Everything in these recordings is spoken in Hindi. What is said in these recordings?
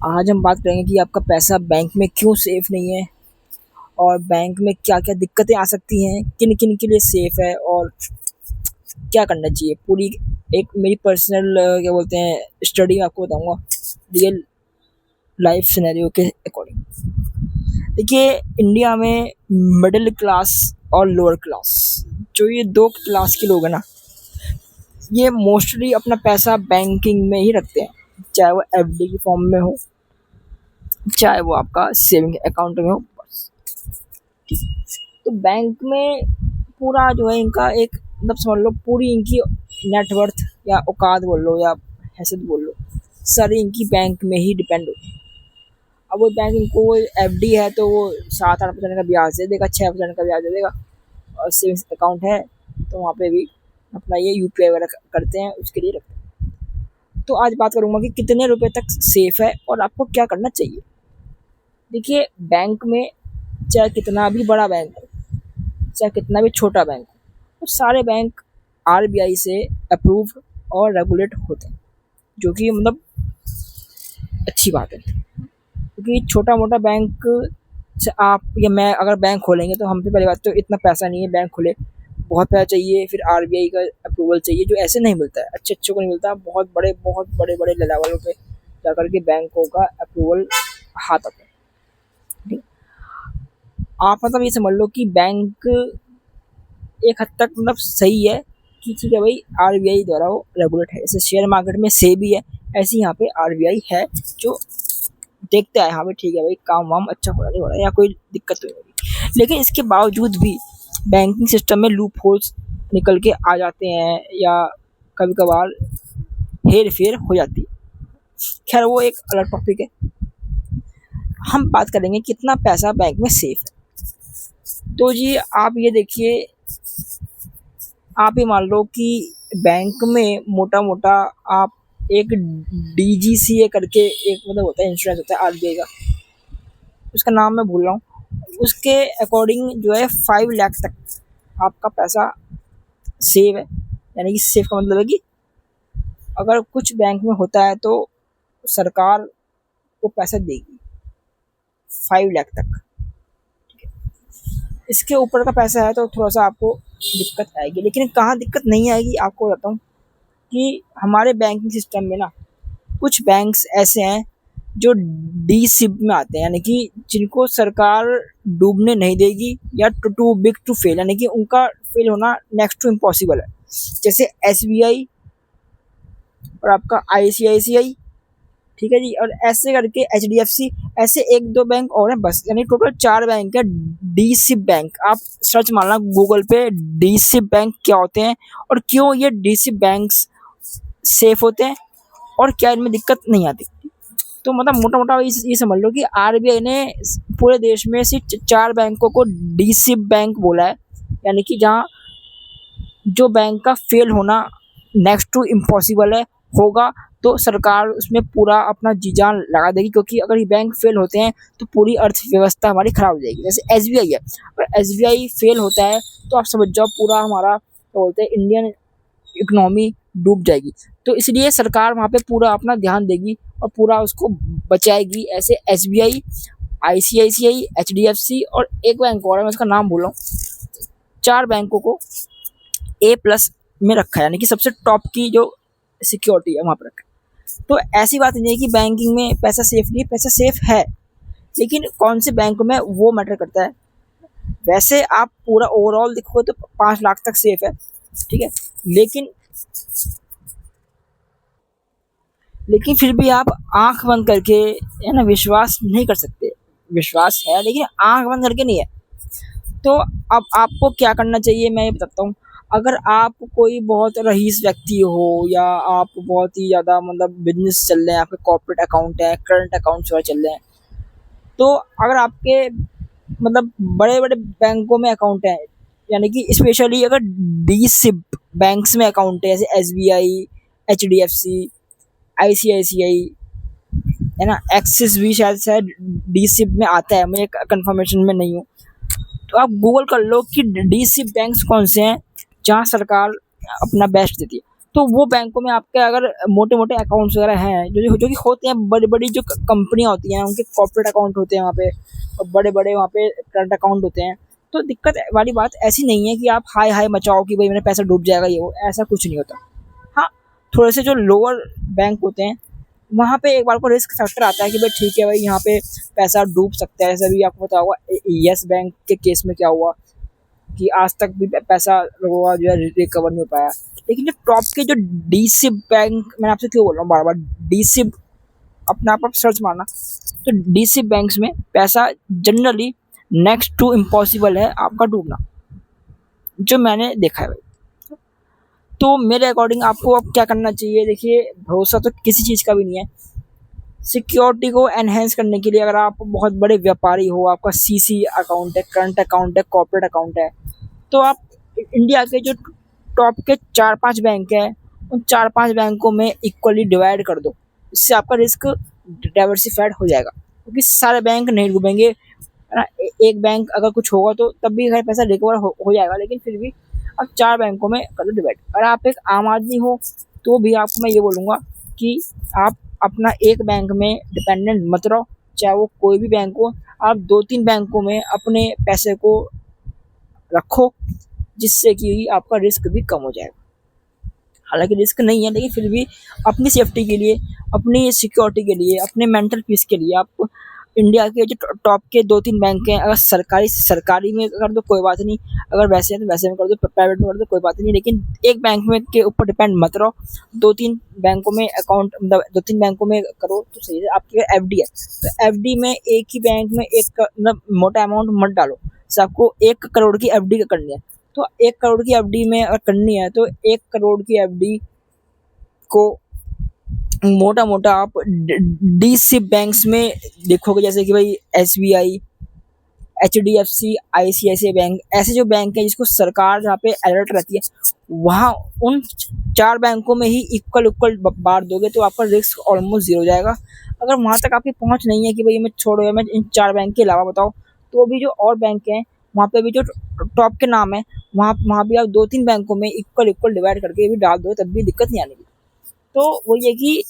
आज हम बात करेंगे कि आपका पैसा बैंक में क्यों सेफ नहीं है और बैंक में क्या-क्या दिक्कतें आ सकती हैं, किन-किन के लिए सेफ है और क्या करना चाहिए। पूरी एक मेरी पर्सनल क्या बोलते हैं स्टडी आपको बताऊँगा रियल लाइफ सिनेरियो के अकॉर्डिंग। देखिए इंडिया में मिडिल क्लास और लोअर क्लास जो ये 2 क्लास के लोग हैं ना, ये मोस्टली अपना पैसा बैंकिंग में ही रखते हैं। चाहे वो एफडी की फॉर्म में हो, चाहे वो आपका सेविंग अकाउंट में हो बस। तो बैंक में पूरा जो है इनका एक मतलब समझ लो पूरी इनकी नेटवर्थ या औकात बोल लो या हैसियत बोल लो, सारी इनकी बैंक में ही डिपेंड होती है। अब वो बैंक इनको एफडी है तो वो 7-8% का ब्याज दे देगा, 6% का ब्याज दे देगा। और सेविंग्स अकाउंट है तो वहाँ पे भी अपना ये यूपीआई वगैरह करते हैं, उसके लिए रखते हैं। तो आज बात करूँगा कि कितने रुपए तक सेफ है और आपको क्या करना चाहिए। देखिए बैंक में चाहे कितना भी बड़ा बैंक हो, चाहे कितना भी छोटा बैंक हो, तो सारे बैंक आरबीआई से अप्रूव और रेगुलेट होते हैं, जो कि मतलब अच्छी बात है। क्योंकि छोटा-मोटा बैंक से आप या मैं अगर बैंक खोलेंगे तो हम पे पहली बात तो इतना पैसा नहीं है बैंक खोले, बहुत पैसा चाहिए, फिर आरबीआई का अप्रूवल चाहिए जो ऐसे नहीं मिलता है, अच्छे-अच्छों को नहीं मिलता, बहुत बड़े-बड़े लेवलों पे जाकर के बैंकों का अप्रूवल हाथ आता है। ठीक है? आप मतलब ये समझ लो कि बैंक एक हद तक मतलब सही है कि ठीक है भाई आरबीआई द्वारा वो रेगुलेट है। जैसे शेयर मार्केट में सेबी है, ऐसे यहाँ पे आरबीआई है जो देखता है हाँ भाई ठीक है भाई काम वाम अच्छा हो रहा है नहीं हो रहा है या कोई दिक्कत तो नहीं हो रही। लेकिन इसके बावजूद भी बैंकिंग सिस्टम में लूप होल्स निकल के आ जाते हैं या कभी कभार हेर फेर हो जाती है। खैर वो एक अलग टॉपिक है। हम बात करेंगे कितना पैसा बैंक में सेफ है। तो जी आप ये देखिए, आप ही मान लो कि बैंक में मोटा मोटा आप एक डीजीसीए करके एक मतलब होता है इंश्योरेंस होता है आरबीआई का, उसका नाम मैं भूल रहा हूँ, उसके अकॉर्डिंग जो है 5 लाख तक आपका पैसा सेव है। यानी कि सेफ का मतलब है कि अगर कुछ बैंक में होता है तो सरकार को पैसा देगी 5 लाख तक। इसके ऊपर का पैसा है तो थोड़ा सा आपको दिक्कत आएगी, लेकिन कहाँ दिक्कत नहीं आएगी आपको बताता हूँ कि हमारे बैंकिंग सिस्टम में ना कुछ बैंक्स ऐसे हैं जो डी सिप में आते हैं, यानी कि जिनको सरकार डूबने नहीं देगी या टू बिग टू फेल, यानी कि उनका फेल होना नेक्स्ट टू इम्पॉसिबल है। जैसे एसबीआई और आपका आईसीआईसीआई, ठीक है जी, और ऐसे करके एचडीएफसी, ऐसे 1-2 बैंक और हैं बस, यानी टोटल 4 बैंक है डी सिप बैंक। आप सर्च मारना गूगल पे डी सिप बैंक क्या होते हैं और क्यों ये डी सिप बैंक्स सेफ होते हैं और क्या इनमें दिक्कत नहीं आती। तो मतलब मोटा मोटा ये समझ लो कि आरबीआई ने पूरे देश में सिर्फ 4 बैंकों को डी सिप बैंक बोला है, यानी कि जहाँ जो बैंक का फेल होना नेक्स्ट टू इम्पॉसिबल है, होगा तो सरकार उसमें पूरा अपना जी जान लगा देगी, क्योंकि अगर ये बैंक फेल होते हैं तो पूरी अर्थव्यवस्था हमारी खराब हो जाएगी। जैसे एसबीआई है, अगर एसबीआई फेल होता है तो आप समझ जाओ पूरा हमारा क्या बोलते हैं इंडियन इकोनॉमी डूब जाएगी। तो इसलिए सरकार वहाँ पे पूरा अपना ध्यान देगी और पूरा उसको बचाएगी। ऐसे एसबीआई, आईसीआईसीआई, एचडीएफसी और एक बैंक और है, मैं उसका नाम भूल रहा हूँ, 4 बैंकों को ए प्लस में रखा है, यानी कि सबसे टॉप की जो सिक्योरिटी है वहाँ पर रखा है। तो ऐसी बात नहीं है कि बैंकिंग में पैसा सेफ नहीं है, पैसा सेफ है, लेकिन कौन से बैंक में वो मैटर करता है। वैसे आप पूरा ओवरऑल देखोगे तो 5 लाख तक सेफ है, ठीक है, लेकिन फिर भी आप आंख बंद करके है ना विश्वास नहीं कर सकते। विश्वास है लेकिन आंख बंद करके नहीं है। तो अब आपको क्या करना चाहिए मैं ये बताता हूँ। अगर आप कोई बहुत रईस व्यक्ति हो या आप बहुत ही ज़्यादा मतलब बिजनेस चल रहे हैं, आपके कॉर्पोरेट अकाउंट है, करंट अकाउंट्स वगैरह चल रहे हैं, तो अगर आपके मतलब बड़े बड़े बैंकों में अकाउंट है, यानी कि स्पेशली अगर डी सिप बैंक्स में अकाउंट है, जैसे S B I, H D F C, I C I C I, है ना, एक्सिस भी शायद शायद डी सिप में आता है, मैं कंफर्मेशन में नहीं हूँ। तो आप गूगल कर लो कि डी सिप बैंक्स कौन से हैं जहाँ सरकार अपना बेस्ट देती है। तो वो बैंकों में आपके अगर मोटे मोटे अकाउंट्स वगैरह हैं जो कि होते हैं, बड़ी बड़ी जो कंपनियां होती हैं उनके कॉर्पोरेट अकाउंट होते हैं वहाँ पे, और बड़े बड़े वहाँ पे करंट अकाउंट होते हैं। तो दिक्कत वाली बात ऐसी नहीं है कि आप हाय हाय मचाओ कि भाई मेरा पैसा डूब जाएगा, ये वो ऐसा कुछ नहीं होता। हाँ, थोड़े से जो लोअर बैंक होते हैं वहाँ पे एक बार को रिस्क फैक्टर आता है कि भाई ठीक है भाई यहाँ पे पैसा डूब सकता है। जैसे भी आपको पता होगा यस बैंक के केस में क्या हुआ कि आज तक भी पैसा लोगों का जो है रिकवर नहीं हो पाया। लेकिन जो टॉप के जो डीसी बैंक, मैं आपसे क्यों बोल रहा हूँ बार बार डीसी, अपना आप सर्च मारना, तो डीसी बैंक्स में पैसा जनरली नेक्स्ट टू इम्पॉसिबल है आपका डूबना, जो मैंने देखा है भाई। तो मेरे अकॉर्डिंग आपको अब क्या करना चाहिए, देखिए भरोसा तो किसी चीज़ का भी नहीं है। सिक्योरिटी को एनहेंस करने के लिए अगर आप बहुत बड़े व्यापारी हो, आपका सीसी अकाउंट है, करंट अकाउंट है, कॉर्पोरेट अकाउंट है, तो आप इंडिया के जो टॉप के 4-5 बैंक है उन 4-5 बैंकों में इक्वली डिवाइड कर दो। इससे आपका रिस्क डाइवर्सिफाइड हो जाएगा, क्योंकि सारे बैंक नहीं डूबेंगे, है ना। एक बैंक अगर कुछ होगा तो तब भी खैर पैसा रिकवर हो जाएगा, लेकिन फिर भी आप 4 बैंकों में कर दो डिवाइड। अगर आप एक आम आदमी हो तो भी आपको मैं ये बोलूँगा कि आप अपना एक बैंक में डिपेंडेंट मत रहो, चाहे वो कोई भी बैंक हो। आप 2-3 बैंकों में अपने पैसे को रखो, जिससे कि आपका रिस्क भी कम हो जाएगा। हालांकि रिस्क नहीं है, लेकिन फिर भी अपनी सेफ्टी के लिए, अपनी सिक्योरिटी के लिए, अपने मेंटल पीस के लिए आप इंडिया के जो टॉप के 2-3 बैंक हैं, अगर सरकारी में कर दो कोई बात नहीं, अगर वैसे हैं तो वैसे में कर दो, प्राइवेट में कर दो कोई बात नहीं, लेकिन एक बैंक में के ऊपर डिपेंड मत रहो। 2-3 बैंकों में अकाउंट, मतलब 2-3 बैंकों में करो तो सही है। आपकी अगर एफडी है तो एफडी में एक ही बैंक में एक मतलब मोटा अमाउंट मत डालो। जैसे आपको 1 करोड़ की एफडी करनी है, तो 1 करोड़ की एफडी में अगर करनी है तो 1 करोड़ की एफडी को मोटा मोटा आप डीसी बैंक्स में देखोगे, जैसे कि भाई एसबीआई, एचडीएफसी, आईसीआईसीआई बैंक, ऐसे जो बैंक हैं जिसको सरकार जहाँ पे अलर्ट रहती है, वहाँ उन 4 बैंकों में ही इक्वल इक्वल बांट दोगे तो आपका रिस्क ऑलमोस्ट जीरो हो जाएगा। अगर वहाँ तक आपकी पहुँच नहीं है कि भाई मैं छोड़ो या मैं इन 4 बैंक के अलावा बताओ, तो भी जो और बैंक हैं वहाँ पे भी जो टॉप के नाम है वहाँ वहाँ भी आप 2-3 बैंकों में इक्वल इक्वल डिवाइड करके भी डाल दो, तब भी दिक्कत नहीं आने की। तो वो ये कि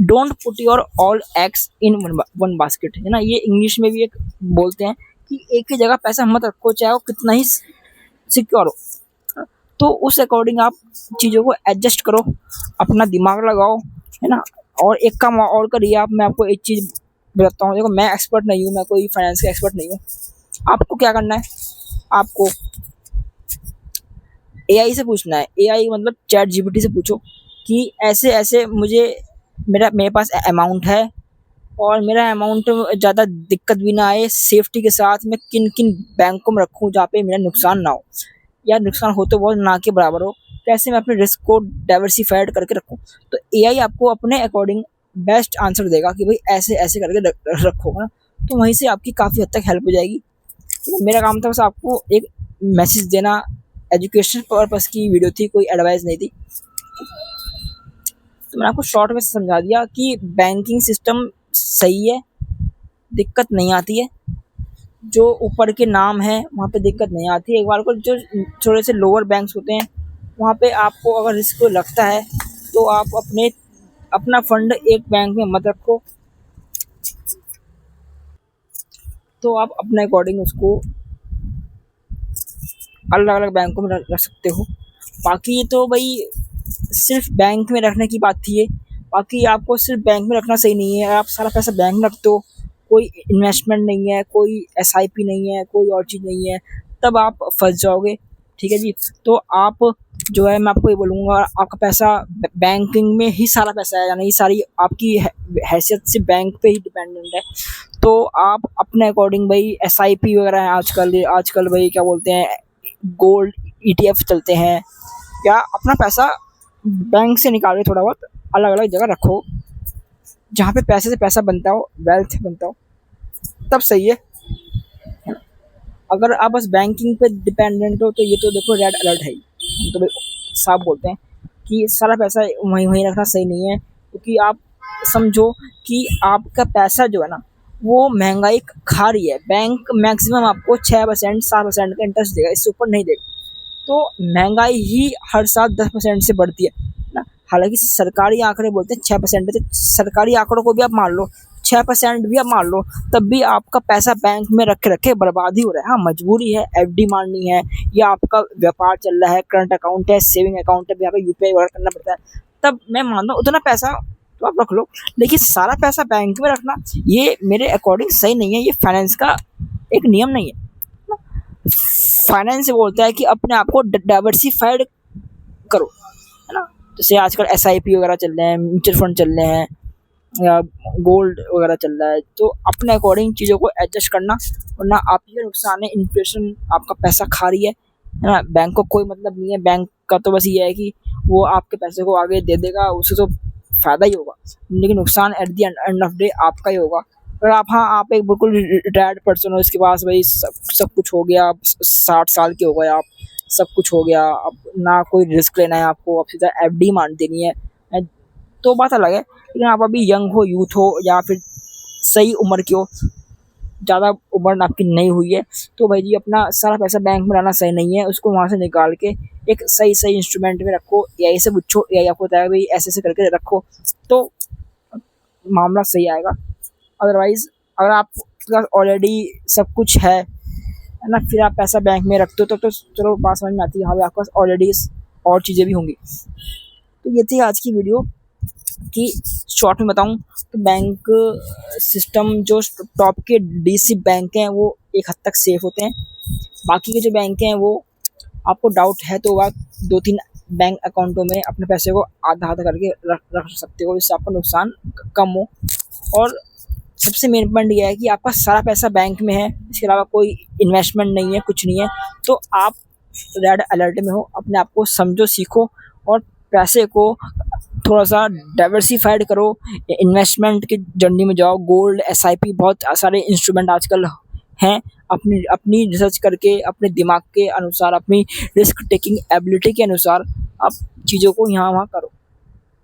don't put your all eggs in one basket, है ना। ये इंग्लिश में भी एक बोलते हैं कि एक ही जगह पैसा मत रखो, चाहे वो कितना ही सिक्योर हो। तो उस अकॉर्डिंग आप चीज़ों को एडजस्ट करो, अपना दिमाग लगाओ, है ना। और एक काम और करिए आप, मैं आपको एक चीज़ बताता हूँ। देखो मैं एक्सपर्ट नहीं हूँ, मैं कोई फाइनेंस का एक्सपर्ट नहीं हूँ। आपको क्या करना है, आपको एआई से पूछना है। एआई मतलब चैट जीपीटी से पूछो कि ऐसे ऐसे मेरे पास अमाउंट है और मेरा अमाउंट ज़्यादा दिक्कत भी ना आए, सेफ्टी के साथ मैं किन किन बैंकों में रखूँ जहाँ पे मेरा नुकसान ना हो, या नुकसान हो तो बहुत ना के बराबर हो, कैसे मैं अपने रिस्क को डाइवर्सिफाइड करके रखूँ। तो एआई आपको अपने अकॉर्डिंग बेस्ट आंसर देगा कि भाई ऐसे ऐसे करके रखो, ना। तो वहीं से आपकी काफ़ी हद तक हेल्प हो जाएगी। मेरा काम था बस आपको एक मैसेज देना, एजुकेशन पर्पस की वीडियो थी, कोई एडवाइस नहीं थी। तो मैंने आपको शॉर्ट में समझा दिया कि बैंकिंग सिस्टम सही है, दिक्कत नहीं आती है। जो ऊपर के नाम है वहाँ पे दिक्कत नहीं आती है। एक बार को जो थोड़े से लोअर बैंक्स होते हैं वहाँ पे आपको अगर रिस्क लगता है तो आप अपना फंड एक बैंक में मत रखो, तो आप अपने अकॉर्डिंग उसको अलग अलग बैंकों में रख सकते हो। बाकी तो भाई सिर्फ बैंक में रखने की बात थी ये, बाकी आपको सिर्फ बैंक में रखना सही नहीं है। अगर आप सारा पैसा बैंक में रखते हो, कोई इन्वेस्टमेंट नहीं है, कोई एसआईपी नहीं है, कोई और चीज़ नहीं है, तब आप फंस जाओगे, ठीक है जी। तो आप जो है, मैं आपको ये बोलूँगा, आपका पैसा बैंकिंग में ही सारा पैसा है, यानी सारी आपकी हैसियत से बैंक पे ही डिपेंडेंट है। तो आप अपने अकॉर्डिंग भाई एसआईपी वगैरह है आजकल भाई क्या बोलते हैं, गोल्ड ईटीएफ चलते हैं, या अपना पैसा बैंक से निकाल के थोड़ा बहुत अलग अलग जगह रखो जहाँ पे पैसे से पैसा बनता हो, वेल्थ बनता हो, तब सही है। अगर आप बस बैंकिंग पे डिपेंडेंट हो तो ये तो देखो रेड अलर्ट है ही। हम तो भाई साफ बोलते हैं कि सारा पैसा वहीं वहीं रखना सही नहीं है, क्योंकि आप समझो कि आपका पैसा जो है ना वो महंगाई खा रही है। बैंक मैक्सिमम आपको 6% 7% का इंटरेस्ट देगा, इससे ऊपर नहीं देगा। तो महंगाई ही हर साल 10% से बढ़ती है ना। हालाँकि सरकारी आंकड़े बोलते हैं 6% है, तो सरकारी आंकड़ों को भी आप मान लो, 6% भी आप मान लो, तब भी आपका पैसा बैंक में रखे रखे बर्बाद ही हो रहा है। हाँ, मजबूरी है, एफडी मारनी है, या आपका व्यापार चल रहा है, करंट अकाउंट है, सेविंग अकाउंट है, यहाँ पे यूपीआई वगैरह करना पड़ता है, तब मैं मानता हूँ उतना पैसा तो आप रख लो। लेकिन सारा पैसा बैंक में रखना, ये मेरे अकॉर्डिंग सही नहीं है, ये फाइनेंस का एक नियम नहीं है। फाइनेंस बोलता है कि अपने आप को डाइवर्सिफाइड करो, है ना। जैसे आजकल एसआईपी वगैरह चल रहे हैं, म्यूचुअल फंड चल रहे हैं, या गोल्ड वगैरह चल रहा है, तो अपने अकॉर्डिंग चीज़ों को एडजस्ट करना, वरना आप ही का नुकसान है। इन्फ्लेशन आपका पैसा खा रही है ना। बैंक को कोई मतलब नहीं है, बैंक का तो बस ये है कि वो आपके पैसे को आगे दे देगा, उससे तो फ़ायदा ही होगा, लेकिन नुकसान at the end of day आपका ही होगा। अगर आप, हाँ, आप एक बिल्कुल रिटायर्ड पर्सन हो, इसके पास भाई सब कुछ हो गया, आप 60 साल के हो गए, आप सब कुछ हो गया, अब ना कोई रिस्क लेना है आपको, अब सीधा एफडी मान देनी है, तो बात अलग है। लेकिन आप अभी यंग हो, यूथ हो, या फिर सही उम्र के हो, ज़्यादा उम्र आपकी नहीं हुई है, तो भाई जी अपना सारा पैसा बैंक में लाना सही नहीं है। उसको वहाँ से निकाल के एक सही सही इंस्ट्रूमेंट में रखो, एआई से पूछो, एआई आपको बताया भाई ऐसे ऐसे करके रखो, तो मामला सही आएगा। अदरवाइज़ अगर आपके पास ऑलरेडी सब कुछ है ना, फिर आप पैसा बैंक में रखते हो, तो चलो बात समझ में आती है, हाँ भाई आपके पास ऑलरेडी और चीज़ें भी होंगी। तो ये थी आज की वीडियो कि शॉर्ट में बताऊं तो बैंक सिस्टम, जो टॉप के डीसी बैंक हैं वो एक हद तक सेफ होते हैं। बाकी के जो बैंक हैं वो, आपको डाउट है तो आप 2-3 बैंक अकाउंटों में अपने पैसे को आधा आधा करके रख सकते हो, जिससे आपका नुकसान कम हो। और सबसे मेन पॉइंट ये है कि आपका सारा पैसा बैंक में है, इसके अलावा कोई इन्वेस्टमेंट नहीं है, कुछ नहीं है, तो आप रेड अलर्ट में हो। अपने आप को समझो, सीखो, और पैसे को थोड़ा सा डाइवर्सिफाइड करो, इन्वेस्टमेंट की जर्नी में जाओ। गोल्ड, एसआईपी, बहुत सारे इंस्ट्रूमेंट आजकल हैं। अपनी अपनी रिसर्च करके, अपने दिमाग के अनुसार, अपनी रिस्क टेकिंग एबिलिटी के अनुसार आप चीज़ों को यहाँ वहाँ करो।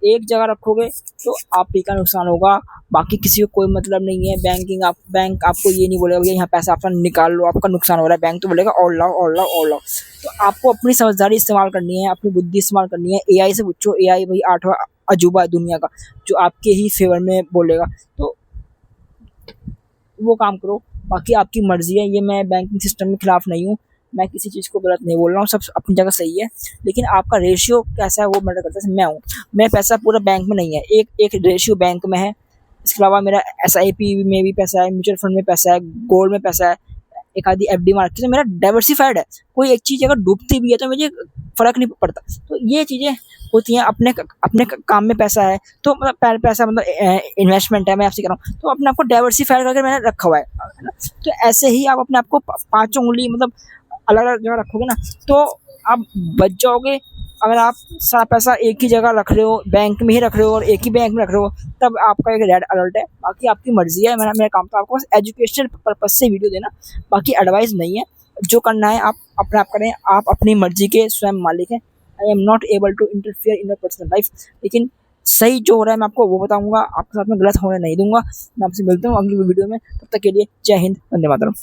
एक जगह रखोगे तो आप ही का नुकसान होगा, बाकी किसी को कोई मतलब नहीं है। बैंक आपको ये नहीं बोलेगा भैया यहाँ पैसा आपका निकाल लो, आपका नुकसान हो रहा है। बैंक तो बोलेगा और लाओ और लाओ और लाओ। तो आपको अपनी समझदारी इस्तेमाल करनी है, अपनी बुद्धि इस्तेमाल करनी है। एआई से पूछो, एआई भाई 8वां अजूबा है दुनिया का, जो आपके ही फेवर में बोलेगा, तो वो काम करो। बाकी आपकी मर्ज़ी है, ये मैं बैंकिंग सिस्टम के खिलाफ नहीं हूँ, मैं किसी चीज़ को गलत नहीं बोल रहा हूँ, सब अपनी जगह सही है। लेकिन आपका रेशियो कैसा है वो मैटर करता है। मैं पैसा पूरा बैंक में नहीं है, एक रेशियो बैंक में है। इसके अलावा मेरा एसआईपी में भी पैसा है, म्यूचुअल फंड में पैसा है, गोल्ड में पैसा है, एक आधी एफडी मार के, तो मेरा डाइवर्सिफाइड है। कोई एक चीज़ अगर डूबती भी है तो मुझे फ़र्क नहीं पड़ता। तो ये चीज़ें होती हैं। अपने काम में पैसा है, तो मतलब पैसा मतलब इन्वेस्टमेंट है, मैं आपसे कह रहा हूँ, तो अपने आप को डाइवर्सिफाइड करके मैंने रखा हुआ है ना। तो ऐसे ही आप अपने आप को पाँचों उंगली मतलब अलग अलग जगह रखोगे ना, तो आप बच जाओगे। अगर आप सारा पैसा एक ही जगह रख रहे हो, बैंक में ही रख रहे हो, और एक ही बैंक में रख रहे हो, तब आपका एक रेड अलर्ट है। बाकी आपकी मर्ज़ी है, मेरा काम तो आपको बस एजुकेशनल पर्पज़ से वीडियो देना, बाकी एडवाइस नहीं है। जो करना है आप अपने आप करें, आप अपनी मर्ज़ी के स्वयं मालिक हैं। I am not able to interfere in your personal life, लेकिन सही जो हो रहा है मैं आपको वो बताऊँगा, आपके साथ में गलत होने नहीं दूँगा। मैं आपसे मिलता हूँ अगली वीडियो में, तब तक के लिए जय हिंद, वंदे मातरम।